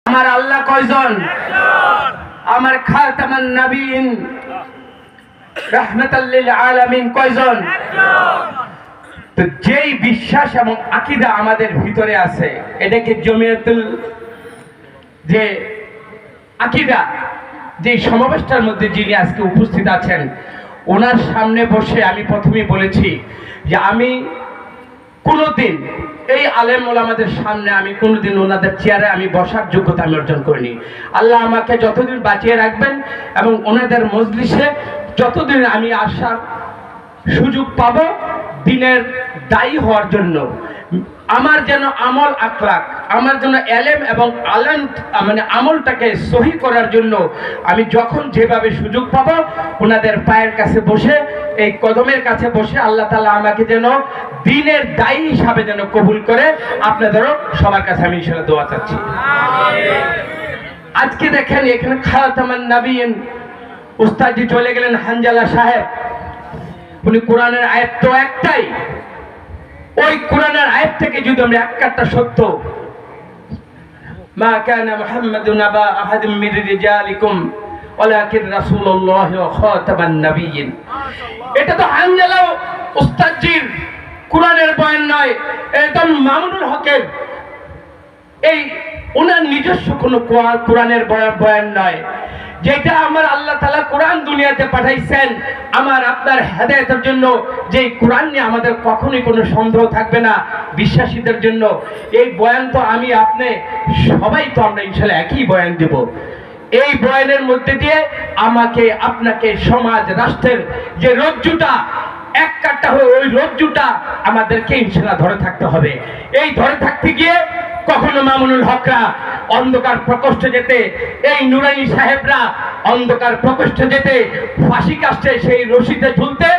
আমার আল্লাহ কয়জন? আমার খাতামান নবীন রাহমাতাল লিল আলামিন কয়জন? তো যেই বিশ্বাস এবং আকীদা আমাদের ভিতরে আছে, এটাকে জমিয়তুল যে আকীদা, যে সমাবেশটার মধ্যে যিনি আজকে উপস্থিত আছেন, ওনার সামনে বসে আমি প্রথমেই বলেছি যে আমি কোনোদিন এই আলেম ওলামাদের সামনে আমি কোনোদিন ওনাদের চেয়ারে আমি বসার যোগ্যতা আমি অর্জন করিনি। আল্লাহ আমাকে যতদিন বাঁচিয়ে রাখবেন এবং ওনাদের মজলিসে যতদিন আমি আসার সুযোগ পাবো দিনের দায়ী হওয়ার জন্য, আমার যেন আমল আখলাক, আমার যেন এলেম এবং আলেম মানে আমলটাকে সহি করার জন্য আমি যখন যেভাবে সুযোগ পাবো ওনাদের পায়ের কাছে বসে, এই কদমের কাছে বসে আল্লাহ তাআলা আমাকে যেন দিনের দায়ী হিসাবে যেন কবুল করে। আপনাদেরও সবার কাছে আমি ইনশাআল্লাহ দোয়া চাচ্ছি। আজকে দেখেন এখানে খাতামান নবীন উস্তাদজি চলে গেলেন হানজালা সাহেব, উনি কোরআনের আয়াত তো একটাই, ওই কোরআনের আয়াত থেকে যদি আমরা একটা সত্য, মা কানা মুহাম্মাদুন আবা আহাদিম মির রিজালিকুম ওয়ালাকিন রাসূলুল্লাহ ওয়া খাতামান নবিয়্যিন, এটা তো হানজালা উস্তাদজির কোরআনের বয়ান নয়, একদম মামুনুল হকের এই ওনার নিজস্ব কোনো কোরআনের বয়ান নয়, যেটা আমার আল্লাহ তাআলা কোরআন দুনিয়াতে পাঠাইছেন আমার আপনার হেদায়েতের জন্য। যে কোরআন নিয়ে আমাদের কখনোই কোনো সন্দেহ থাকবে না বিশ্বাসীদের জন্য। এই বয়ান তো আমি আপনি সবাই তো আমরা ইনশাআল্লাহ একই বয়ান দেব। এই বয়ানের মধ্যে দিয়ে আমাকে আপনাকে সমাজ রাষ্ট্রের যে রজ্জুটা এক কাটটা হয়ে ওই রজ্জুটা আমাদেরকে ইনশাআল্লাহ ধরে থাকতে হবে। এই ধরে থাকতে গিয়ে কখনো মামুনুল হকরা অন্ধকার প্রকোষ্ঠে যেতে, এই নুরানি সাহেবরা অন্ধকার প্রকোষ্ঠে যেতে, ফাঁসি কাস্টে সেই রশিতে ঝুলতে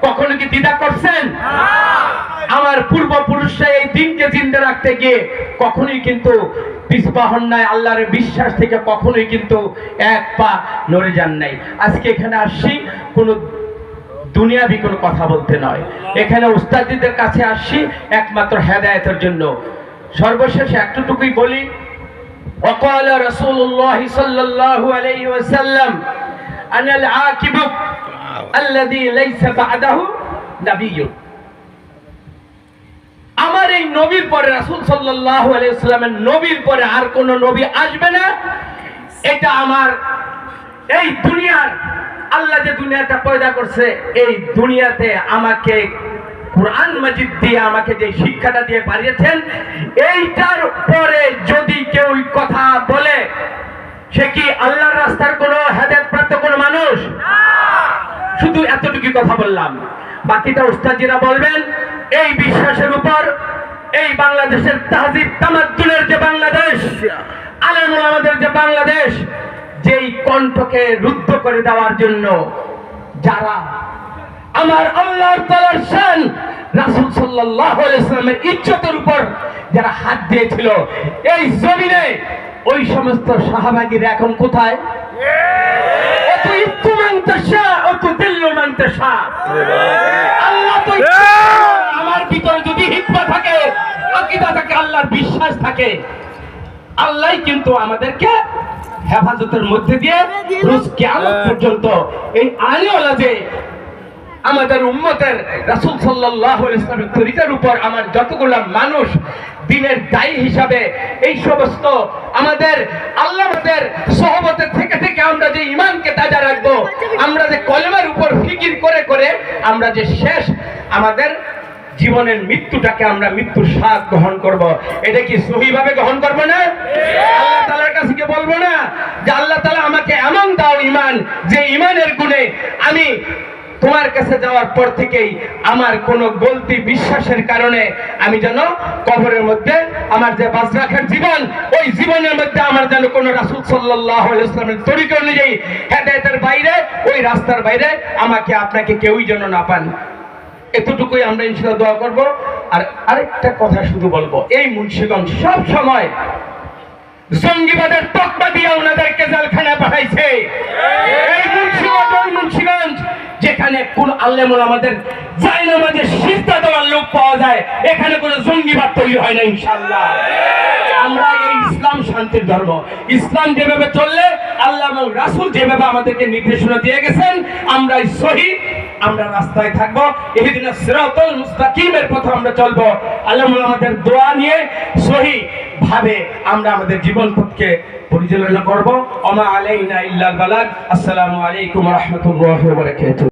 কখনো কি দ্বিধা করছেন? আমার পূর্বপুরুষরা এই দিনকে জিন্দা রাখতে গিয়ে কখনোই কিন্তু পিছপা হন নাই, আল্লাহর বিশ্বাস থেকে কখনোই কিন্তু এক পা নড়ে যান নাই। আজকে এখানে আসছি কোনো দুনিয়াবি কোনো কথা বলতে নয়, এখানে উস্তাদদের কাছে আসছি একমাত্র হেদায়েতের জন্য। সর্বশেষে একটুটুকুই বলি, وقال رسول الله صلى الله عليه وسلم أن العاقب الذي ليس بعده نبي। আমার এই নবীর পরে রাসূল সাল্লাল্লাহু আলাইহি ওয়াসাল্লামের নবীর পরে আর কোন নবী আসবে না, এটা আমার এই দুনিয়ার আল্লাহ যে দুনিয়াটা পয়দা করছে, এই দুনিয়াতে আমাকে কোরআন মাজিদ দিয়ে আমাকে যে শিক্ষাটা দিয়ে পাঠিয়েছেন, এইটার পরে যদি কেউ কথা বলে সে কি আল্লাহর রাস্তার কোনো হেদায়েত প্রাপ্ত কোনো মানুষ? শুধু এতটুকু কথা বললাম, বাকিটা উস্তাদজিরা বলবেন। এই বিশ্বাসের উপর এই বাংলাদেশের তাহজিব তামাদ্দুনের যে বাংলাদেশ, আলেম ওলামাদের যে বাংলাদেশ, যেই কণ্ঠকে রুদ্ধ করে দেওয়ার জন্য যারা আমার আল্লাহর তাআলার শান রাসূল সাল্লাল্লাহু আলাইহি ওয়াসাল্লামের ইজ্জতের উপর যারা হাত দিয়েছিল, এই জমিনে ওই সমস্ত সাহাবাগীরা এখন কোথায়? অত ইত্তুমান তাশা অত দিল্লুমান তাশা। আল্লাহ তো আমার ভিতরে যদি হিকমত থাকে, আকীদা থাকে, আল্লাহর বিশ্বাস থাকে, আল্লাহই কিন্তু আমাদেরকে হেফাজতের মধ্যে দিয়ে রোজ কিয়ামত পর্যন্ত এই আলিওয়ালা যে আমাদের উম্মতের রাসূল সাল্লাল্লাহু আলাইহি ওয়াসাল্লামের তরিকার উপর আমার যতগুলো মানুষ দিনের দায়ী হিসাবে এই সমস্ত আমাদের আল্লাহ আমাদের সহবতের থেকে থেকে আমরা যে ঈমানকে তাজা রাখবো, আমরা যে কলেমার উপর ফিকির করে করে আমরা যে শেষ আমাদের জীবনের মৃত্যুটাকে আমরা মৃত্যুর স্বাদ গ্রহণ করব, এটা কি সহিভাবে গ্রহণ করব না? আল্লাহ তাআলার কাছে কি বলবো না যে আল্লাহ তাআলা আমাকে এমন দাও ঈমান, যে ঈমানের গুণে আমি তোমার কাছে যাওয়ার পর থেকেই আমার কোনো গলতি বিশ্বাসের কারণে আমি যেন কবরের মধ্যে আমার যে বাজরাখের জীবন, ওই জীবনের মধ্যে আমার যেন কোনো রাসূল সাল্লাল্লাহু আলাইহি ওয়াসাল্লামের তরিকা অনুযায়ী হেদায়েতের বাইরে, ওই রাস্তার বাইরে আমাকে আপনাকে কেউই যেন না পান। এতটুকুই আমরা ইনশাআল্লাহ দোয়া করব। আর আরেকটা কথা শুধু বলবো, এই মুন্সিগঞ্জ সব সময় জঙ্গিবাদের তকমা দিয়ে ওনাদেরকে জেলখানায় পাঠাইছে। এই মুন্সিগঞ্জ যেখানে কোন আলেমুল আমাদের যায় না, আমাদের সিজদা দেওয়ার লোক পাওয়া যায়, এখানে কোনো জঙ্গিবাদ তৈরি হয় না ইনশাআল্লাহ। আমরা এই ইসলাম শান্তির ধর্ম, ইসলাম যেভাবে চললে আল্লাহ এবং রাসূল যেভাবে আমাদেরকে নির্দেশনা দিয়ে গেছেন, আমরা সহি আমরা রাস্তায় থাকবো, ইহদিনাস সিরাতাল মুস্তাকিমের পথে আমরা চলবো। আল্লাহ আমাদের দোয়া নিয়ে সহি ভাবে আমরা আমাদের জীবন পথকে পরিচালনা করব। ওমা আলাইনা ইল্লাল বালাগ। আসসালামু আলাইকুম ওয়া রাহমাতুল্লাহি ওয়া বারাকাতুহু।